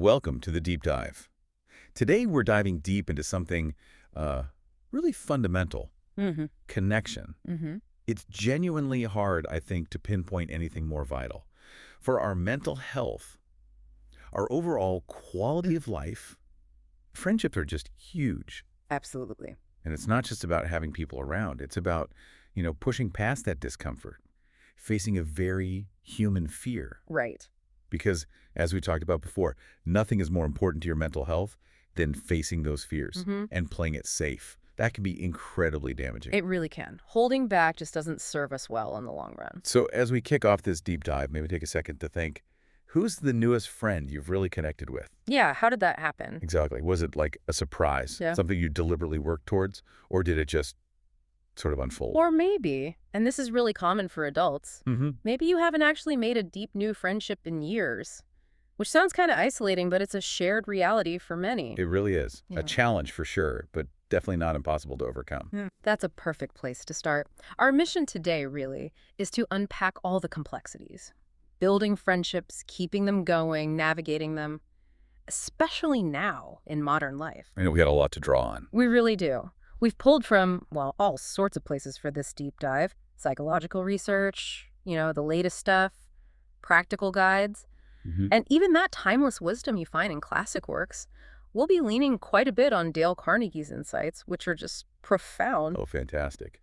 Welcome to the Deep Dive. Today we're diving deep into something really fundamental, connection. It's genuinely hard, I think, to pinpoint anything more vital. For our mental health, our overall quality of life, friendships are just huge. Absolutely. And it's not just about having people around. It's about, pushing past that discomfort, facing a very human fear. Right. Because, as we talked about before, nothing is more important to your mental health than facing those fears and playing it safe. That can be incredibly damaging. It really can. Holding back just doesn't serve us well in the long run. So as we kick off this deep dive, maybe take a second to think, who's the newest friend you've really connected with? Yeah, how did that happen? Exactly. Was it like a surprise, something you deliberately worked towards, or did it just sort of unfold? Or maybe, and this is really common for adults, maybe you haven't actually made a deep new friendship in years, which sounds kind of isolating, but it's a shared reality for many. It really is. Yeah. A challenge for sure, but definitely not impossible to overcome. That's a perfect place to start. Our mission today, really, is to unpack all the complexities. Building friendships, keeping them going, navigating them, especially now in modern life. I know we had a lot to draw on. We really do. We've pulled from, well, all sorts of places for this deep dive. Psychological research, the latest stuff, practical guides, and even that timeless wisdom you find in classic works. We'll be leaning quite a bit on Dale Carnegie's insights, which are just profound. Oh, fantastic.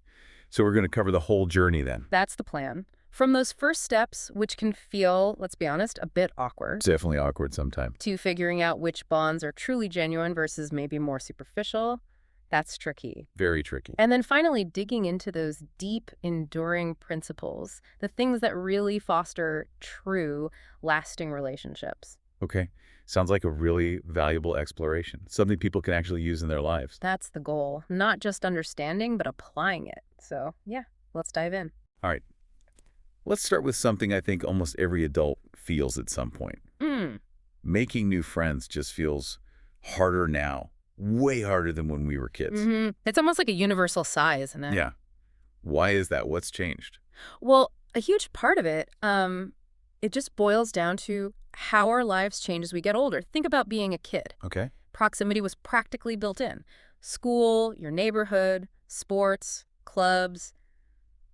So we're going to cover the whole journey then. That's the plan. From those first steps, which can feel, let's be honest, a bit awkward. Definitely awkward sometimes. To figuring out which bonds are truly genuine versus maybe more superficial. That's tricky. Very tricky. And then finally digging into those deep, enduring principles, the things that really foster true, lasting relationships. Okay. Sounds like a really valuable exploration, something people can actually use in their lives. That's the goal. Not just understanding, but applying it. So, yeah, let's dive in. All right. Let's start with something I think almost every adult feels at some point. Making new friends just feels harder now. Way harder than when we were kids. It's almost like a universal sigh, isn't it? Yeah. Why is that? What's changed? Well, a huge part of it, it just boils down to how our lives change as we get older. Think about being a kid. Okay. Proximity was practically built in. School, your neighborhood, sports, clubs,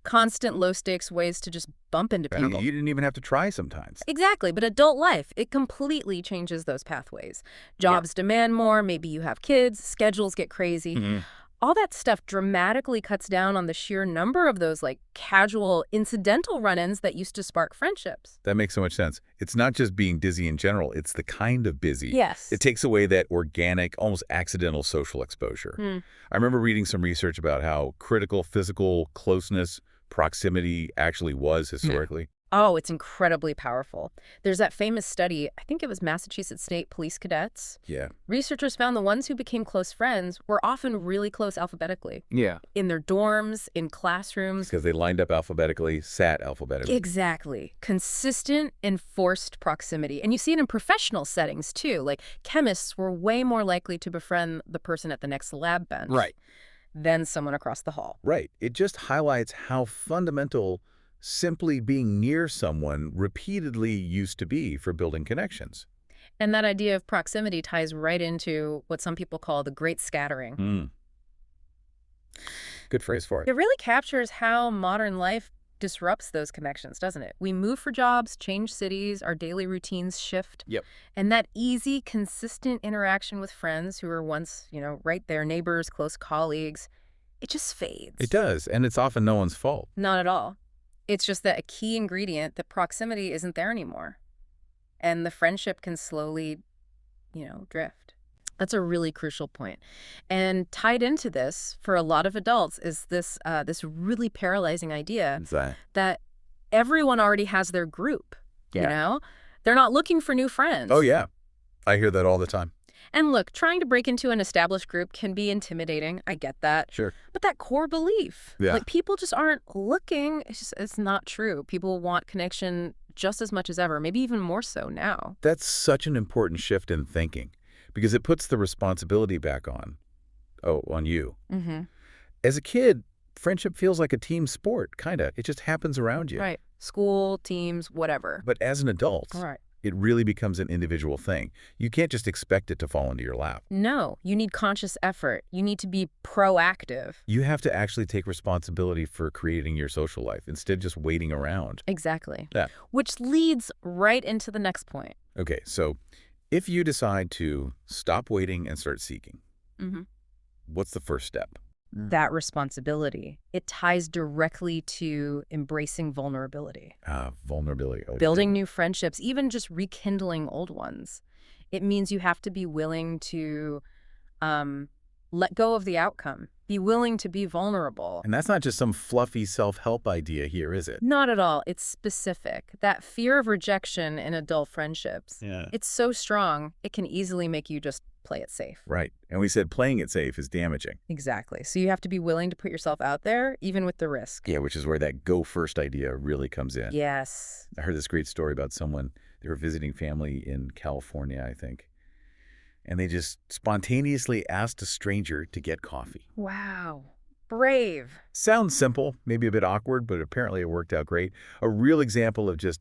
constant low-stakes ways to just bump into people. You didn't even have to try sometimes. Exactly, but adult life, it completely changes those pathways. Jobs demand more, maybe you have kids, schedules get crazy. All that stuff dramatically cuts down on the sheer number of those casual, incidental run-ins that used to spark friendships. That makes so much sense. It's not just being busy in general, it's the kind of busy. Yes. It takes away that organic, almost accidental social exposure. I remember reading some research about how critical physical closeness, proximity actually was historically. Oh, it's incredibly powerful. There's that famous study, I think it was Massachusetts State Police cadets. Yeah. Researchers found the ones who became close friends were often really close alphabetically. Yeah. In their dorms, in classrooms. Because they lined up alphabetically, sat alphabetically. Exactly. Consistent, enforced proximity. And you see it in professional settings, too. Like chemists were way more likely to befriend the person at the next lab bench. Right. Than someone across the hall. Right. It just highlights how fundamental simply being near someone repeatedly used to be for building connections. And that idea of proximity ties right into what some people call the great scattering. Good phrase for it. It really captures how modern life disrupts those connections, doesn't it? We move for jobs, change cities, our daily routines shift. Yep. And that easy, consistent interaction with friends who were once, right there, neighbors, close colleagues, it just fades. It does, and it's often no one's fault. Not at all. It's just that a key ingredient, that proximity isn't there anymore. And the friendship can slowly, drift. That's a really crucial point. And tied into this, for a lot of adults, is this really paralyzing idea that everyone already has their group, They're not looking for new friends. Oh, yeah. I hear that all the time. And look, trying to break into an established group can be intimidating. I get that. Sure. But that core belief, Yeah. People just aren't looking. It's not true. People want connection just as much as ever, maybe even more so now. That's such an important shift in thinking because it puts the responsibility back on you. As a kid, friendship feels like a team sport, kind of. It just happens around you. Right. School, teams, whatever. But as an adult, Right. It really becomes an individual thing. You can't just expect it to fall into your lap. No, you need conscious effort. You need to be proactive. You have to actually take responsibility for creating your social life instead of just waiting around. Exactly. Yeah. Which leads right into the next point. Okay, so if you decide to stop waiting and start seeking, what's the first step? That responsibility. It ties directly to embracing vulnerability. Vulnerability. Oh, Building new friendships, even just rekindling old ones. It means you have to be willing to let go of the outcome. Be willing to be vulnerable. And that's not just some fluffy self-help idea here, is it? Not at all. It's specific. That fear of rejection in adult friendships. Yeah. It's so strong, it can easily make you just play it safe. Right. And we said playing it safe is damaging. Exactly. So you have to be willing to put yourself out there, even with the risk. Yeah, which is where that go first idea really comes in. Yes. I heard this great story about someone, they were visiting family in California, I think. And they just spontaneously asked a stranger to get coffee. Wow. Brave. Sounds simple, maybe a bit awkward, but apparently it worked out great. A real example of just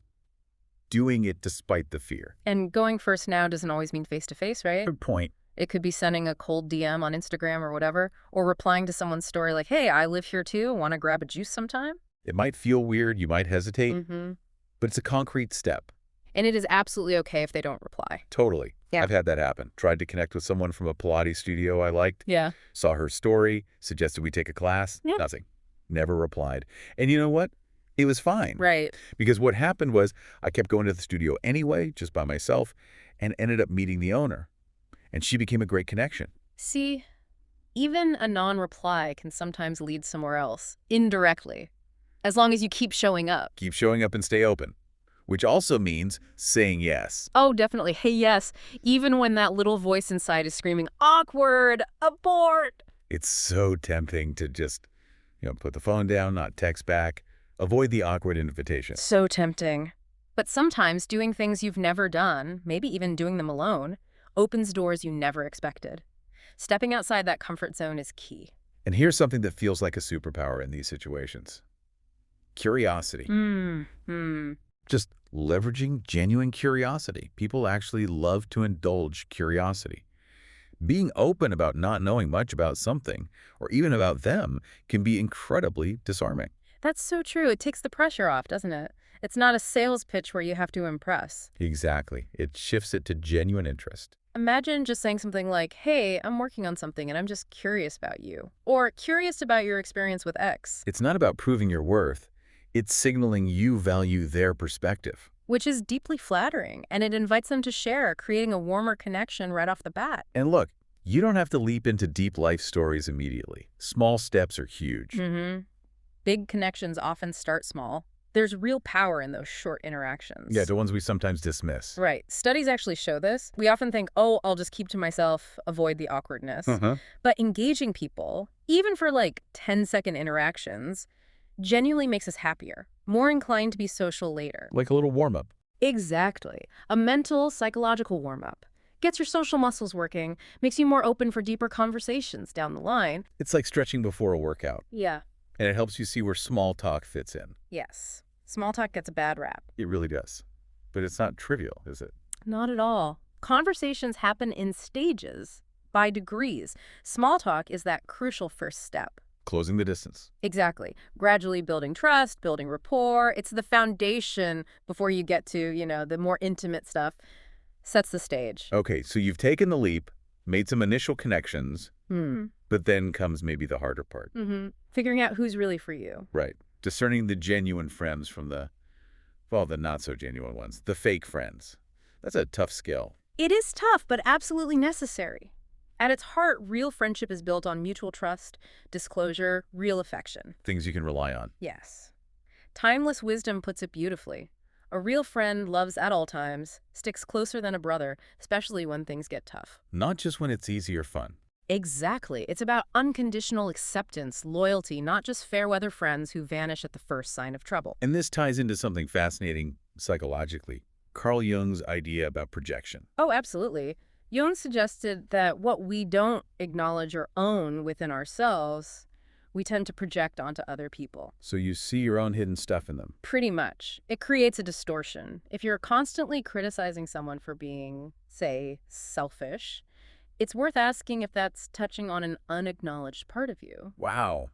doing it despite the fear. And going first now doesn't always mean face-to-face, right? Good point. It could be sending a cold DM on Instagram or whatever, or replying to someone's story like, hey, I live here too. Want to grab a juice sometime? It might feel weird, you might hesitate, Mm-hmm. but it's a concrete step. And it is absolutely okay if they don't reply. Totally. Yeah. I've had that happen. Tried to connect with someone from a Pilates studio I liked. Yeah. Saw her story, suggested we take a class. Yeah. Nothing. Never replied. And you know what? It was fine. Right. Because what happened was I kept going to the studio anyway, just by myself, and ended up meeting the owner. And she became a great connection. See, even a non-reply can sometimes lead somewhere else, indirectly, as long as you keep showing up. Keep showing up and stay open, which also means saying yes. Oh, definitely. Hey, yes, even when that little voice inside is screaming, awkward, abort. It's so tempting to just, put the phone down, not text back, avoid the awkward invitation. So tempting. But sometimes doing things you've never done, maybe even doing them alone, opens doors you never expected. Stepping outside that comfort zone is key. And here's something that feels like a superpower in these situations. Curiosity. Just leveraging genuine curiosity. People actually love to indulge curiosity. Being open about not knowing much about something, or even about them, can be incredibly disarming. That's so true. It takes the pressure off, doesn't it? It's not a sales pitch where you have to impress. Exactly. It shifts it to genuine interest. Imagine just saying something like, hey, I'm working on something and I'm just curious about you. Or curious about your experience with X. It's not about proving your worth. It's signaling you value their perspective. Which is deeply flattering, and it invites them to share, creating a warmer connection right off the bat. And look, you don't have to leap into deep life stories immediately. Small steps are huge. Big connections often start small. There's real power in those short interactions. Yeah, the ones we sometimes dismiss. Right. Studies actually show this. We often think, oh, I'll just keep to myself, avoid the awkwardness. But engaging people, even for like 10-second interactions, genuinely makes us happier, more inclined to be social later. Like a little warm-up. Exactly. A mental, psychological warm-up. Gets your social muscles working, makes you more open for deeper conversations down the line. It's like stretching before a workout. Yeah. And it helps you see where small talk fits in. Yes. Small talk gets a bad rap. It really does. But it's not trivial, is it? Not at all. Conversations happen in stages, by degrees. Small talk is that crucial first step. Closing the distance. Exactly. Gradually building trust, building rapport. It's the foundation before you get to, the more intimate stuff. Sets the stage. Okay, so you've taken the leap, made some initial connections, but then comes maybe the harder part. Figuring out who's really for you. Right. Discerning the genuine friends from the not-so-genuine ones, the fake friends. That's a tough skill. It is tough, but absolutely necessary. At its heart, real friendship is built on mutual trust, disclosure, real affection. Things you can rely on. Yes. Timeless wisdom puts it beautifully. A real friend loves at all times, sticks closer than a brother, especially when things get tough. Not just when it's easy or fun. Exactly. It's about unconditional acceptance, loyalty, not just fair-weather friends who vanish at the first sign of trouble. And this ties into something fascinating psychologically. Carl Jung's idea about projection. Oh, absolutely. Jung suggested that what we don't acknowledge or own within ourselves, we tend to project onto other people. So you see your own hidden stuff in them. Pretty much. It creates a distortion. If you're constantly criticizing someone for being, say, selfish, it's worth asking if that's touching on an unacknowledged part of you. Wow,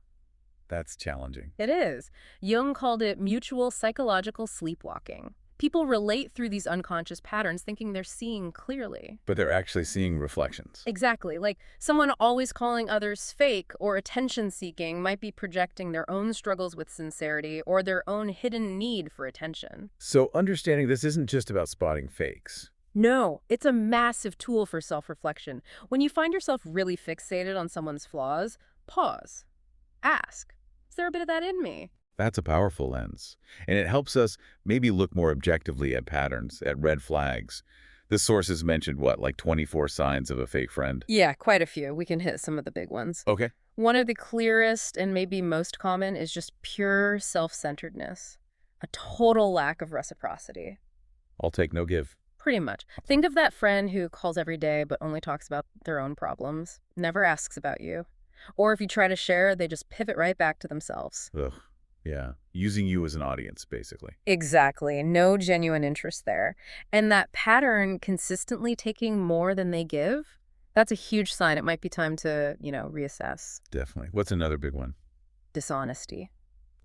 that's challenging. It is. Jung called it mutual psychological sleepwalking. People relate through these unconscious patterns thinking they're seeing clearly. But they're actually seeing reflections. Exactly. Like someone always calling others fake or attention-seeking might be projecting their own struggles with sincerity or their own hidden need for attention. So understanding this isn't just about spotting fakes. No, it's a massive tool for self-reflection. When you find yourself really fixated on someone's flaws, pause. Ask, is there a bit of that in me? That's a powerful lens. And it helps us maybe look more objectively at patterns, at red flags. This source has mentioned, what, like 24 signs of a fake friend? Yeah, quite a few. We can hit some of the big ones. Okay. One of the clearest and maybe most common is just pure self-centeredness. A total lack of reciprocity. I'll take no give. Pretty much. Think of that friend who calls every day but only talks about their own problems, never asks about you. Or if you try to share, they just pivot right back to themselves. Ugh. Yeah. Using you as an audience, basically. Exactly. No genuine interest there. And that pattern consistently taking more than they give, that's a huge sign it might be time to, reassess. Definitely. What's another big one? Dishonesty.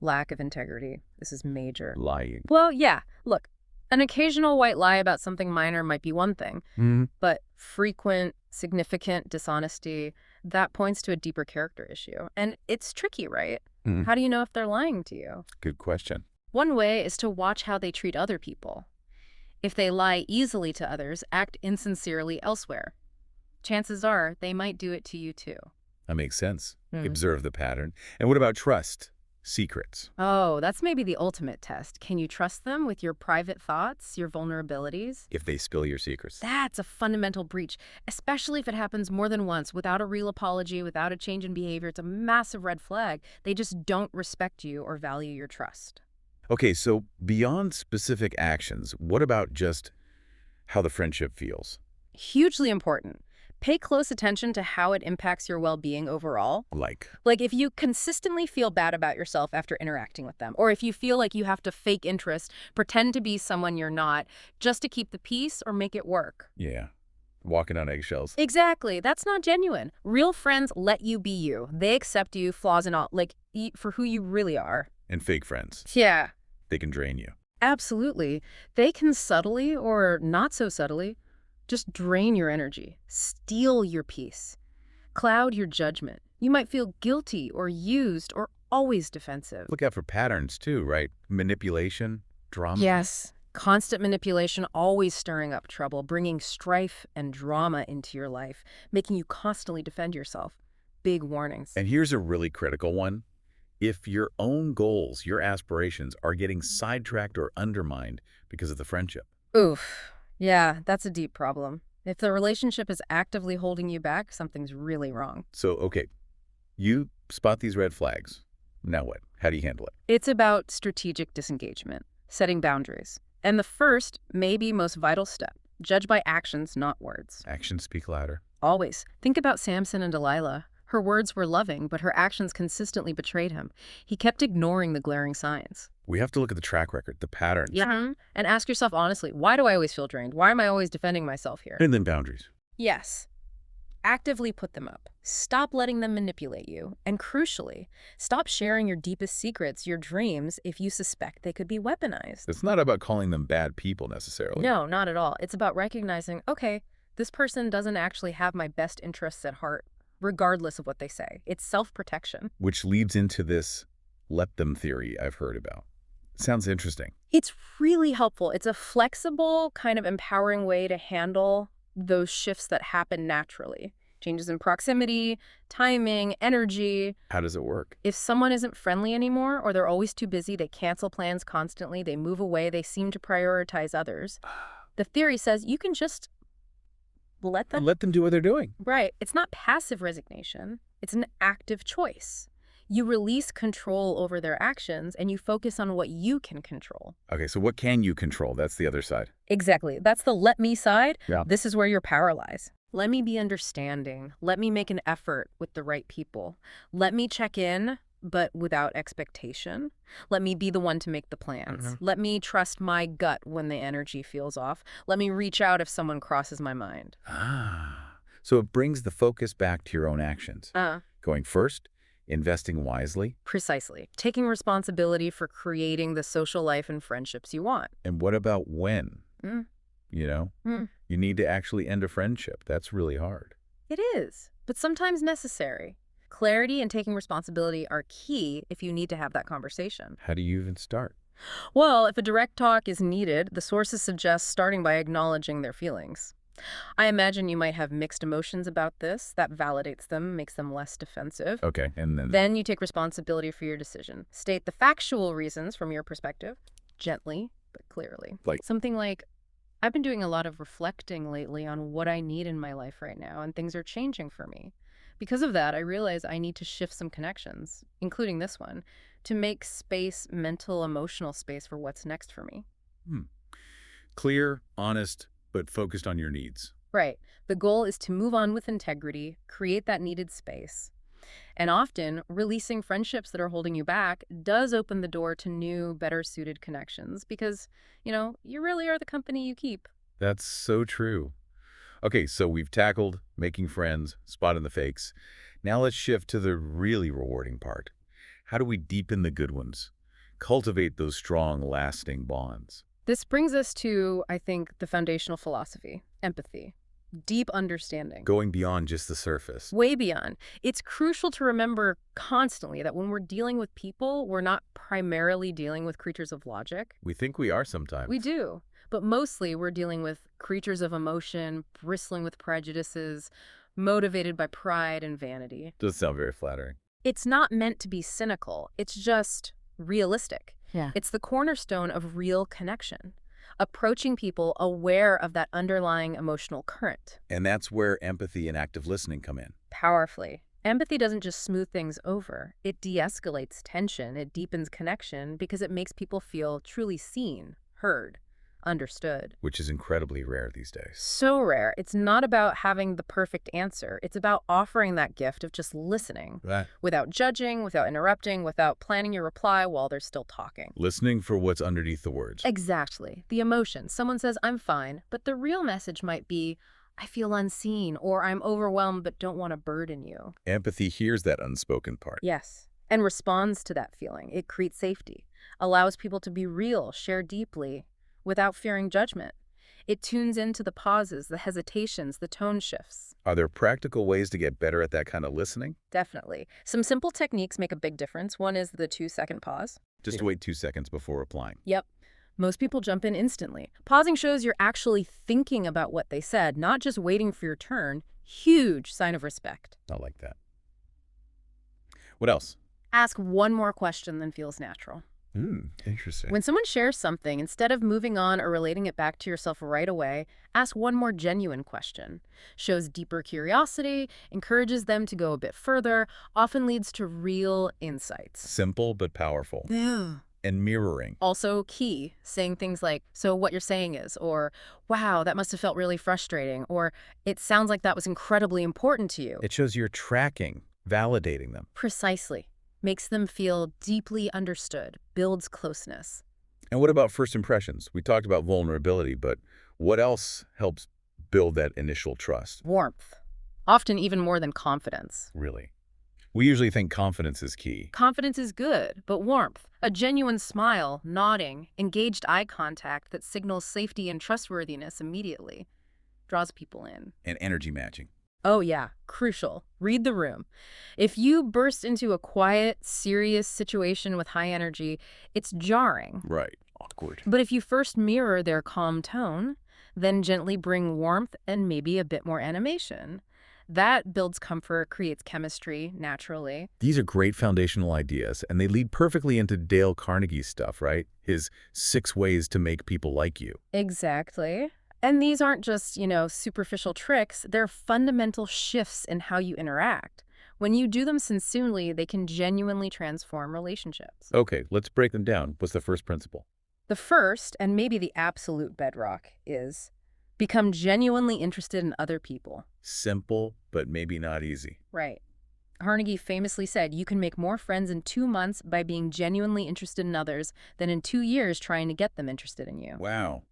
Lack of integrity. This is major. Lying. Well, yeah. Look, an occasional white lie about something minor might be one thing, but frequent, significant dishonesty, that points to a deeper character issue. And it's tricky, right? How do you know if they're lying to you? Good question. One way is to watch how they treat other people. If they lie easily to others, act insincerely elsewhere. Chances are they might do it to you too. That makes sense. Observe the pattern. And what about trust? Secrets. Oh, that's maybe the ultimate test. Can you trust them with your private thoughts, your vulnerabilities? If they spill your secrets. That's a fundamental breach, especially if it happens more than once, without a real apology, without a change in behavior. It's a massive red flag. They just don't respect you or value your trust. Okay, so beyond specific actions, what about just how the friendship feels? Hugely important. Pay close attention to how it impacts your well-being overall. Like If you consistently feel bad about yourself after interacting with them, or if you feel like you have to fake interest, pretend to be someone you're not, just to keep the peace or make it work. Yeah, walking on eggshells. Exactly. That's not genuine. Real friends let you be you. They accept you, flaws and all, for who you really are. And fake friends. Yeah. They can drain you. Absolutely. They can subtly, or not so subtly, just drain your energy, steal your peace, cloud your judgment. You might feel guilty or used or always defensive. Look out for patterns too, right? Manipulation, drama. Yes, constant manipulation, always stirring up trouble, bringing strife and drama into your life, making you constantly defend yourself. Big warnings. And here's a really critical one. If your own goals, your aspirations are getting sidetracked or undermined because of the friendship. Oof. Yeah, that's a deep problem. If the relationship is actively holding you back, something's really wrong. So, okay, you spot these red flags. Now what? How do you handle it? It's about strategic disengagement, setting boundaries. And the first, maybe most vital step, judge by actions, not words. Actions speak louder. Always. Think about Samson and Delilah. Her words were loving, but her actions consistently betrayed him. He kept ignoring the glaring signs. We have to look at the track record, the patterns. Yeah. And ask yourself honestly, why do I always feel drained? Why am I always defending myself here? And then boundaries. Yes. Actively put them up. Stop letting them manipulate you. And crucially, stop sharing your deepest secrets, your dreams, if you suspect they could be weaponized. It's not about calling them bad people necessarily. No, not at all. It's about recognizing, okay, this person doesn't actually have my best interests at heart, regardless of what they say. It's self-protection. Which leads into this let them theory I've heard about. Sounds interesting. It's really helpful. It's a flexible, kind of empowering way to handle those shifts that happen naturally. Changes in proximity, timing, energy. How does it work? If someone isn't friendly anymore, or they're always too busy, they cancel plans constantly, they move away, they seem to prioritize others, the theory says you can just let them do what they're doing. Right. It's not passive resignation. It's an active choice. You release control over their actions and you focus on what you can control. Okay, so what can you control? That's the other side. Exactly. That's the let me side. Yeah. This is where your power lies. Let me be understanding. Let me make an effort with the right people. Let me check in, but without expectation. Let me be the one to make the plans. Let me trust my gut when the energy feels off. Let me reach out if someone crosses my mind. Ah. So it brings the focus back to your own actions. Going first, investing wisely. Precisely. Taking responsibility for creating the social life and friendships you want. And what about when? Mm. You know, Mm. you need to actually end a friendship. That's really hard. It is, but sometimes necessary. Clarity and taking responsibility are key if you need to have that conversation. How do you even start? Well, if a direct talk is needed, the sources suggest starting by acknowledging their feelings. I imagine you might have mixed emotions about this. That validates them, makes them less defensive. Okay, and then? Then you take responsibility for your decision. State the factual reasons from your perspective, gently but clearly. Like? Something like, I've been doing a lot of reflecting lately on what I need in my life right now, and things are changing for me. Because of that, I realize I need to shift some connections, including this one, to make space, mental, emotional space for what's next for me. Clear, honest, but focused on your needs. Right. The goal is to move on with integrity, create that needed space. And often, releasing friendships that are holding you back does open the door to new, better-suited connections because, you really are the company you keep. That's so true. Okay, so we've tackled making friends, spotting the fakes. Now let's shift to the really rewarding part. How do we deepen the good ones? Cultivate those strong, lasting bonds. This brings us to, I think, the foundational philosophy, empathy. Deep understanding. Going beyond just the surface. Way beyond. It's crucial to remember constantly that when we're dealing with people, we're not primarily dealing with creatures of logic. We think we are sometimes. We do. But mostly we're dealing with creatures of emotion, bristling with prejudices, motivated by pride and vanity. Doesn't sound very flattering. It's not meant to be cynical. It's just realistic. Yeah. It's the cornerstone of real connection. Approaching people aware of that underlying emotional current. And that's where empathy and active listening come in. Powerfully. Empathy doesn't just smooth things over. It de-escalates tension. It deepens connection because it makes people feel truly seen, heard, understood. Which is incredibly rare these days. So rare. It's not about having the perfect answer. It's about offering that gift of just listening. Right. Without judging, without interrupting, without planning your reply while they're still talking. Listening for what's underneath the words. Exactly. The emotion. Someone says, I'm fine, but the real message might be, I feel unseen, or I'm overwhelmed but don't want to burden you. Empathy hears that unspoken part. Yes. And responds to that feeling. It creates safety. Allows people to be real, share deeply, without fearing judgment. It tunes into the pauses, the hesitations, the tone shifts. Are there practical ways to get better at that kind of listening? Definitely. Some simple techniques make a big difference. One is the 2-second pause. Just wait 2 seconds before replying. Yep. Most people jump in instantly. Pausing shows you're actually thinking about what they said, not just waiting for your turn. Huge sign of respect. I like that. What else? Ask one more question than feels natural. Interesting. When someone shares something, instead of moving on or relating it back to yourself right away, ask one more genuine question. Shows deeper curiosity, encourages them to go a bit further, often leads to real insights. Simple but powerful. Yeah. And mirroring. Also key, saying things like, so what you're saying is, or wow, that must have felt really frustrating, or it sounds like that was incredibly important to you. It shows you're tracking, validating them. Precisely. Makes them feel deeply understood, builds closeness. And what about first impressions? We talked about vulnerability, but what else helps build that initial trust? Warmth. Often even more than confidence. Really? We usually think confidence is key. Confidence is good, but warmth, a genuine smile, nodding, engaged eye contact that signals safety and trustworthiness immediately, draws people in. And energy matching. Oh yeah, crucial. Read the room. If you burst into a quiet, serious situation with high energy, it's jarring. Right. Awkward. But if you first mirror their calm tone, then gently bring warmth and maybe a bit more animation, that builds comfort, creates chemistry naturally. These are great foundational ideas, and they lead perfectly into Dale Carnegie's stuff, right? His 6 ways to make people like you. Exactly. And these aren't just, superficial tricks. They're fundamental shifts in how you interact. When you do them sincerely, they can genuinely transform relationships. Okay, let's break them down. What's the first principle? The first, and maybe the absolute bedrock, is become genuinely interested in other people. Simple, but maybe not easy. Right. Carnegie famously said, you can make more friends in 2 months by being genuinely interested in others than in 2 years trying to get them interested in you. Wow,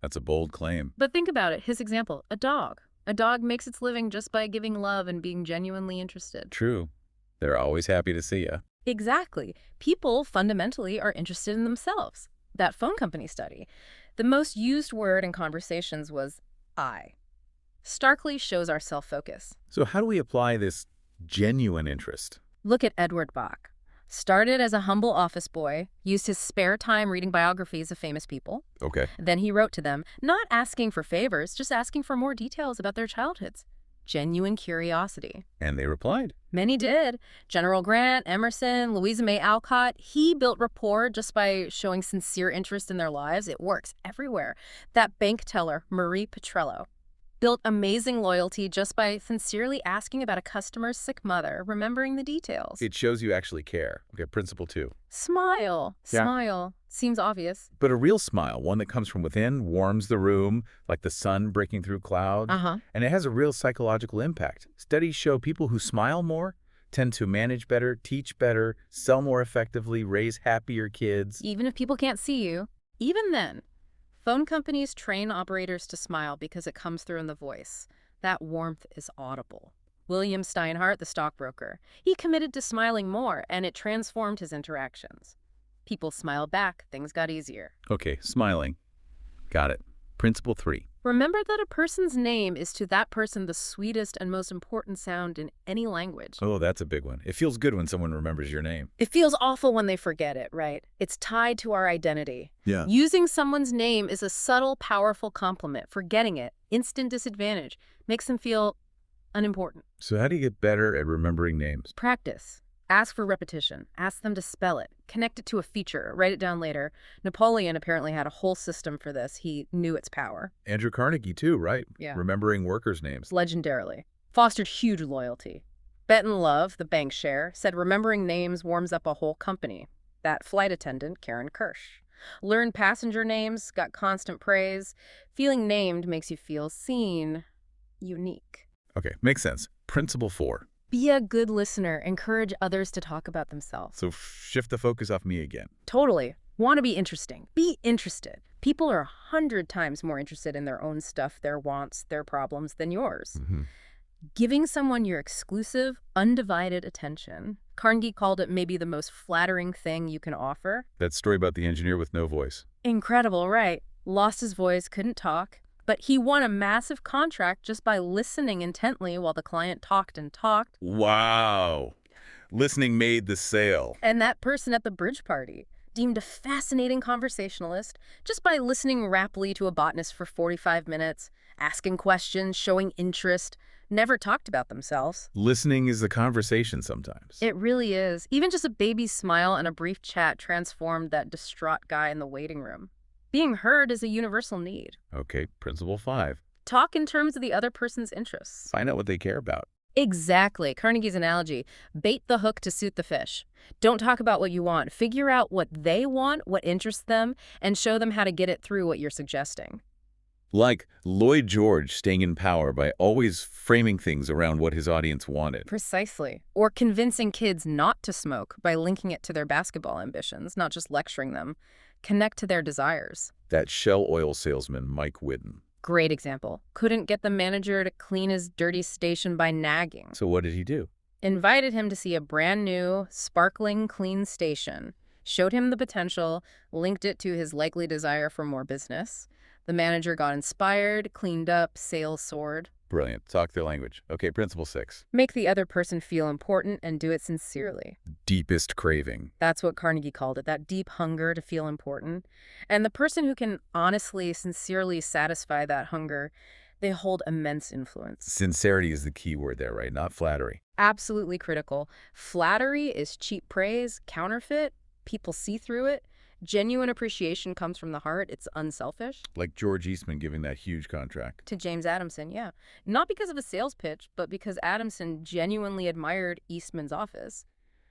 that's a bold claim. But think about it. His example, a dog. A dog makes its living just by giving love and being genuinely interested. True. They're always happy to see you. Exactly. People fundamentally are interested in themselves. That phone company study, the most used word in conversations was I. Starkly shows our self-focus. So how do we apply this genuine interest? Look at Edward Bach. Started as a humble office boy, used his spare time reading biographies of famous people. Okay. Then he wrote to them, not asking for favors, just asking for more details about their childhoods. Genuine curiosity. And they replied. Many did. General Grant, Emerson, Louisa May Alcott. He built rapport just by showing sincere interest in their lives. It works everywhere. That bank teller, Marie Petrello, built amazing loyalty just by sincerely asking about a customer's sick mother, remembering the details. It shows you actually care. Okay, principle 2. Smile. Yeah. Smile. Seems obvious. But a real smile, one that comes from within, warms the room, like the sun breaking through clouds. And it has a real psychological impact. Studies show people who smile more tend to manage better, teach better, sell more effectively, raise happier kids. Even if people can't see you. Even then, phone companies train operators to smile because it comes through in the voice. That warmth is audible. William Steinhardt, the stockbroker, he committed to smiling more, and it transformed his interactions. People smiled back, things got easier. Okay, smiling. Got it. Principle 3. Remember that a person's name is to that person the sweetest and most important sound in any language. Oh, that's a big one. It feels good when someone remembers your name. It feels awful when they forget it, right? It's tied to our identity. Yeah. Using someone's name is a subtle, powerful compliment. Forgetting it, instant disadvantage, makes them feel unimportant. So how do you get better at remembering names? Practice. Ask for repetition. Ask them to spell it. Connect it to a feature. Write it down later. Napoleon apparently had a whole system for this. He knew its power. Andrew Carnegie, too, right? Yeah. Remembering workers' names. Legendarily. Fostered huge loyalty. Benton Love, the bank share, said remembering names warms up a whole company. That flight attendant, Karen Kirsch. Learned passenger names, got constant praise. Feeling named makes you feel seen, unique. Okay, makes sense. Principle 4. Be a good listener. Encourage others to talk about themselves. So shift the focus off me again. Totally. Want to be interesting. Be interested. People are 100 times more interested in their own stuff, their wants, their problems than yours. Giving someone your exclusive, undivided attention. Carnegie called it maybe the most flattering thing you can offer. That story about the engineer with no voice. Incredible, right? Lost his voice, couldn't talk. But he won a massive contract just by listening intently while the client talked and talked. Wow. Listening made the sale. And that person at the bridge party, deemed a fascinating conversationalist just by listening raptly to a botanist for 45 minutes, asking questions, showing interest, never talked about themselves. Listening is the conversation sometimes. It really is. Even just a baby's smile and a brief chat transformed that distraught guy in the waiting room. Being heard is a universal need. Okay, principle 5. Talk in terms of the other person's interests. Find out what they care about. Exactly. Carnegie's analogy. Bait the hook to suit the fish. Don't talk about what you want. Figure out what they want, what interests them, and show them how to get it through what you're suggesting. Like Lloyd George staying in power by always framing things around what his audience wanted. Precisely. Or convincing kids not to smoke by linking it to their basketball ambitions, not just lecturing them. Connect to their desires. That Shell oil salesman, Mike Whidden. Great example. Couldn't get the manager to clean his dirty station by nagging. So what did he do? Invited him to see a brand new, sparkling, clean station. Showed him the potential, linked it to his likely desire for more business. The manager got inspired, cleaned up, sales soared. Brilliant. Talk their language. Okay, principle 6. Make the other person feel important and do it sincerely. Deepest craving. That's what Carnegie called it, that deep hunger to feel important. And the person who can honestly, sincerely satisfy that hunger, they hold immense influence. Sincerity is the key word there, right? Not flattery. Absolutely critical. Flattery is cheap praise, counterfeit. People see through it. Genuine appreciation comes from the heart. It's unselfish. Like George Eastman giving that huge contract. To James Adamson, yeah. Not because of a sales pitch, but because Adamson genuinely admired Eastman's office.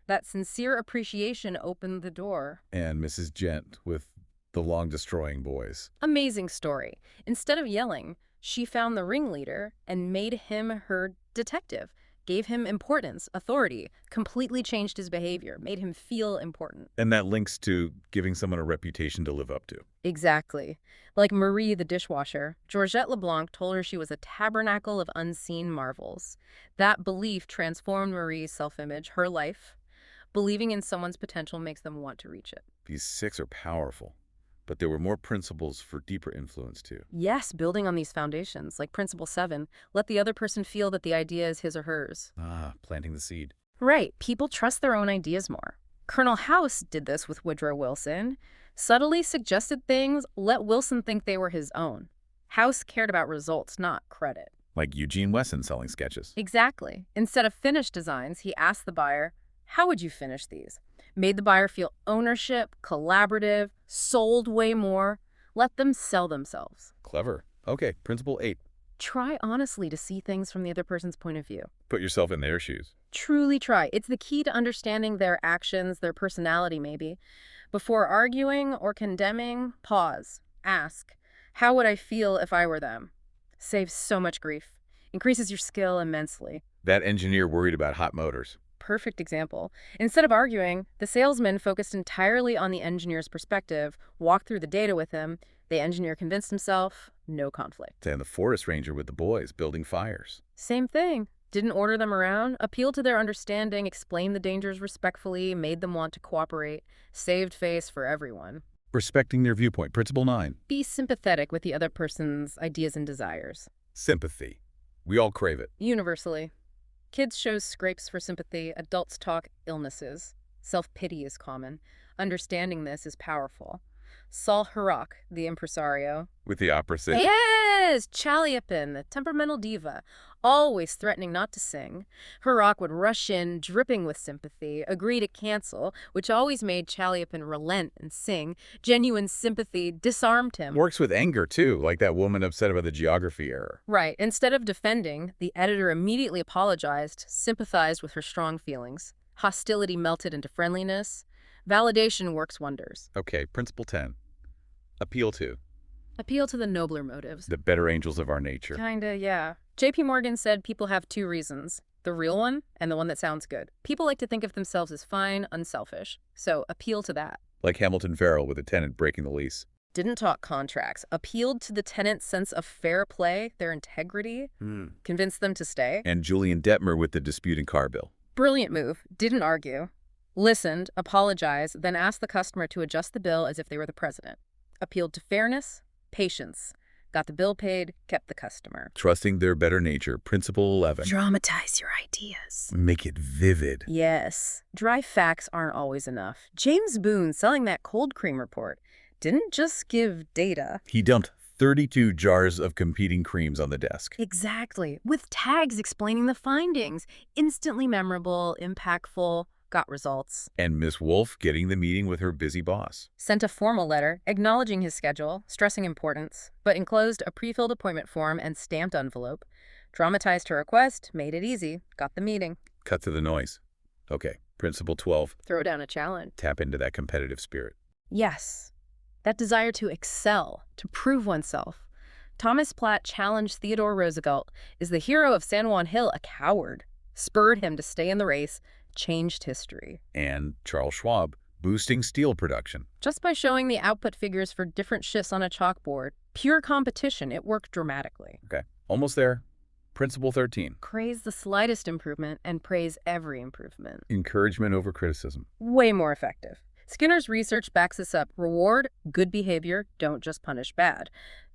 That sincere appreciation opened the door. And Mrs. Gent with the long-destroying boys. Amazing story. Instead of yelling, she found the ringleader and made him her detective, gave him importance, authority, completely changed his behavior, made him feel important. And that links to giving someone a reputation to live up to. Exactly. Like Marie the dishwasher, Georgette LeBlanc told her she was a tabernacle of unseen marvels. That belief transformed Marie's self-image, her life. Believing in someone's potential makes them want to reach it. These 6 are powerful, but there were more principles for deeper influence too. Yes, building on these foundations, like Principle 7, let the other person feel that the idea is his or hers. Planting the seed. Right, people trust their own ideas more. Colonel House did this with Woodrow Wilson. Subtly suggested things, let Wilson think they were his own. House cared about results, not credit. Like Eugene Wesson selling sketches. Exactly. Instead of finished designs, he asked the buyer, how would you finish these? Made the buyer feel ownership, collaborative, sold way more. Let them sell themselves. Clever. Okay, Principle 8. Try honestly to see things from the other person's point of view. Put yourself in their shoes. Truly try. It's the key to understanding their actions, their personality maybe. Before arguing or condemning, pause. Ask, how would I feel if I were them? Saves so much grief. Increases your skill immensely. That engineer worried about hot motors. Perfect example. Instead of arguing, the salesman focused entirely on the engineer's perspective, walked through the data with him. The engineer convinced himself, no conflict. And the forest ranger with the boys building fires. Same thing. Didn't order them around, appealed to their understanding, explained the dangers respectfully, made them want to cooperate, saved face for everyone. Respecting their viewpoint. Principle 9. Be sympathetic with the other person's ideas and desires. Sympathy. We all crave it. Universally. Kids show scrapes for sympathy, adults talk illnesses. Self-pity is common. Understanding this is powerful. Saul Hurak, the impresario. With the opera sing. Yes! Chaliapin, the temperamental diva, always threatening not to sing. Hurak would rush in, dripping with sympathy, agree to cancel, which always made Chaliapin relent and sing. Genuine sympathy disarmed him. Works with anger, too, like that woman upset about the geography error. Right. Instead of defending, the editor immediately apologized, sympathized with her strong feelings. Hostility melted into friendliness. Validation works wonders. Okay, Principle 10. Appeal to. Appeal to the nobler motives. The better angels of our nature. Kinda, yeah. J.P. Morgan said people have 2 reasons. The real one and the one that sounds good. People like to think of themselves as fine, unselfish. So appeal to that. Like Hamilton Farrell with a tenant breaking the lease. Didn't talk contracts. Appealed to the tenant's sense of fair play, their integrity. Convinced them to stay. And Julian Detmer with the disputing car bill. Brilliant move. Didn't argue. Listened, apologized, then asked the customer to adjust the bill as if they were the president. Appealed to fairness, patience. Got the bill paid, kept the customer. Trusting their better nature. Principle 11. Dramatize your ideas. Make it vivid. Yes. Dry facts aren't always enough. James Boone, selling that cold cream report, didn't just give data. He dumped 32 jars of competing creams on the desk. Exactly. With tags explaining the findings. Instantly memorable, impactful. Got results. And Miss Wolf getting the meeting with her busy boss. Sent a formal letter, acknowledging his schedule, stressing importance, but enclosed a pre-filled appointment form and stamped envelope. Dramatized her request, made it easy, got the meeting. Cut to the noise. Okay, Principle 12. Throw down a challenge. Tap into that competitive spirit. Yes. That desire to excel, to prove oneself. Thomas Platt challenged Theodore Roosevelt. Is the hero of San Juan Hill a coward? Spurred him to stay in the race, changed history. And Charles Schwab, boosting steel production. Just by showing the output figures for different shifts on a chalkboard, pure competition, it worked dramatically. Okay, almost there. Principle 13. Praise the slightest improvement and praise every improvement. Encouragement over criticism. Way more effective. Skinner's research backs this up. Reward good behavior, don't just punish bad.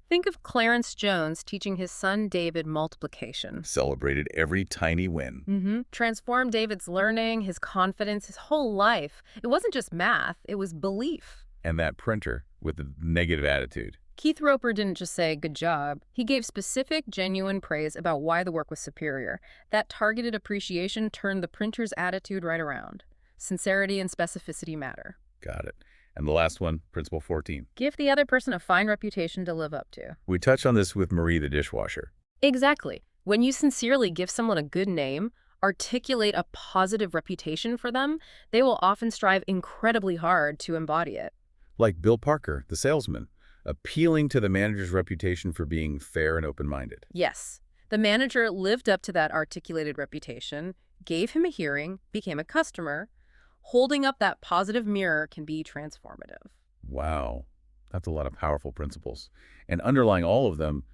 Think of Clarence Jones teaching his son David multiplication. Celebrated every tiny win. Transformed David's learning, his confidence, his whole life. It wasn't just math, it was belief. And that printer with the negative attitude. Keith Roper didn't just say, good job. He gave specific, genuine praise about why the work was superior. That targeted appreciation turned the printer's attitude right around. Sincerity and specificity matter. Got it. And the last one, principle 14. Give the other person a fine reputation to live up to. We touched on this with Marie the dishwasher. Exactly. When you sincerely give someone a good name, articulate a positive reputation for them, they will often strive incredibly hard to embody it. Like Bill Parker, the salesman, appealing to the manager's reputation for being fair and open-minded. Yes, the manager lived up to that articulated reputation, gave him a hearing, became a customer. Holding up that positive mirror can be transformative. Wow, that's a lot of powerful principles. And underlying all of them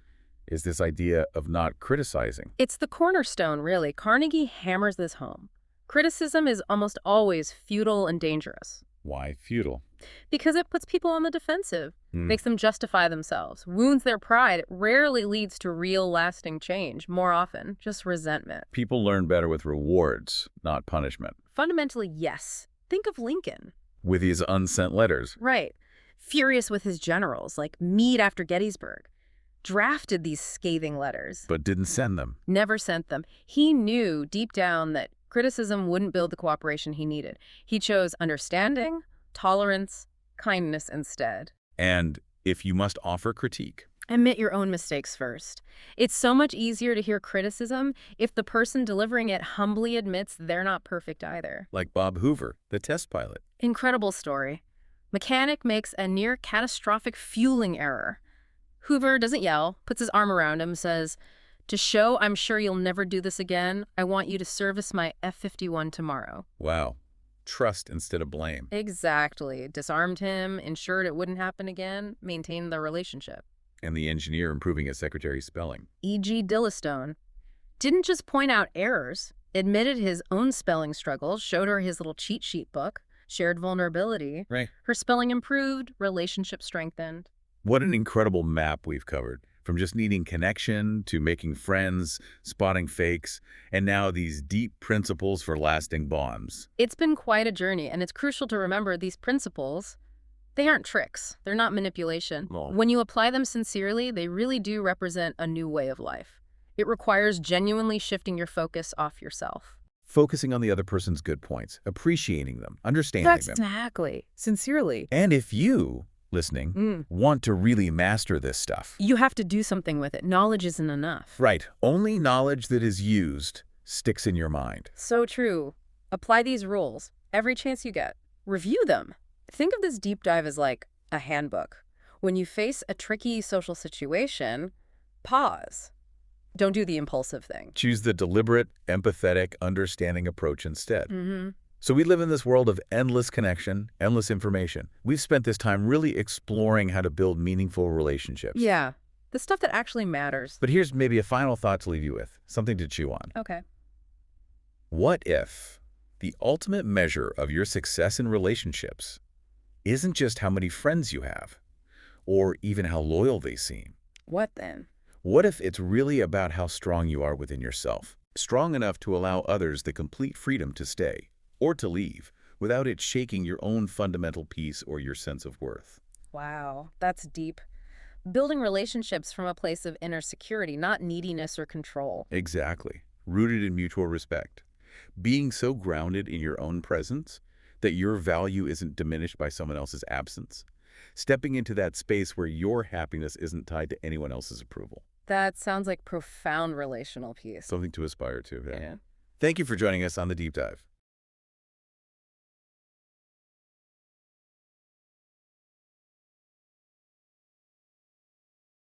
is this idea of not criticizing. It's the cornerstone, really. Carnegie hammers this home. Criticism is almost always futile and dangerous. Why futile? Because it puts people on the defensive, makes them justify themselves, wounds their pride. It rarely leads to real lasting change. More often, just resentment. People learn better with rewards, not punishment. Fundamentally, yes. Think of Lincoln. With his unsent letters. Right. Furious with his generals, like Meade after Gettysburg. Drafted these scathing letters. But didn't send them. Never sent them. He knew deep down that criticism wouldn't build the cooperation he needed. He chose understanding, tolerance, kindness instead. And if you must offer critique. Admit your own mistakes first. It's so much easier to hear criticism if the person delivering it humbly admits they're not perfect either. Like Bob Hoover, the test pilot. Incredible story. Mechanic makes a near catastrophic fueling error. Hoover doesn't yell, puts his arm around him, says, "To show I'm sure you'll never do this again, I want you to service my F-51 tomorrow." Wow. Trust instead of blame. Exactly. Disarmed him, ensured it wouldn't happen again, maintained the relationship. And the engineer improving his secretary's spelling. E.G. Dillistone didn't just point out errors, admitted his own spelling struggles, showed her his little cheat sheet book, shared vulnerability. Right. Her spelling improved, relationship strengthened. What an incredible map we've covered. From just needing connection to making friends, spotting fakes, and now these deep principles for lasting bonds. It's been quite a journey, and it's crucial to remember these principles. They aren't tricks. They're not manipulation. No. When you apply them sincerely, they really do represent a new way of life. It requires genuinely shifting your focus off yourself. Focusing on the other person's good points, appreciating them, understanding them. Exactly. Sincerely. And if you, listening, want to really master this stuff. You have to do something with it. Knowledge isn't enough. Right. Only knowledge that is used sticks in your mind. So true. Apply these rules every chance you get. Review them. Think of this deep dive as like a handbook. When you face a tricky social situation, pause. Don't do the impulsive thing. Choose the deliberate, empathetic, understanding approach instead. Mm-hmm. So we live in this world of endless connection, endless information. We've spent this time really exploring how to build meaningful relationships. Yeah, the stuff that actually matters. But here's maybe a final thought to leave you with, something to chew on. Okay. What if the ultimate measure of your success in relationships isn't just how many friends you have, or even how loyal they seem? What then? What if it's really about how strong you are within yourself? Strong enough to allow others the complete freedom to stay or to leave without it shaking your own fundamental peace or your sense of worth. Wow, that's deep. Building relationships from a place of inner security, not neediness or control. Exactly. Rooted in mutual respect. Being so grounded in your own presence that your value isn't diminished by someone else's absence. Stepping into that space where your happiness isn't tied to anyone else's approval. That sounds like profound relational peace. Something to aspire to. Yeah. Thank you for joining us on The Deep Dive.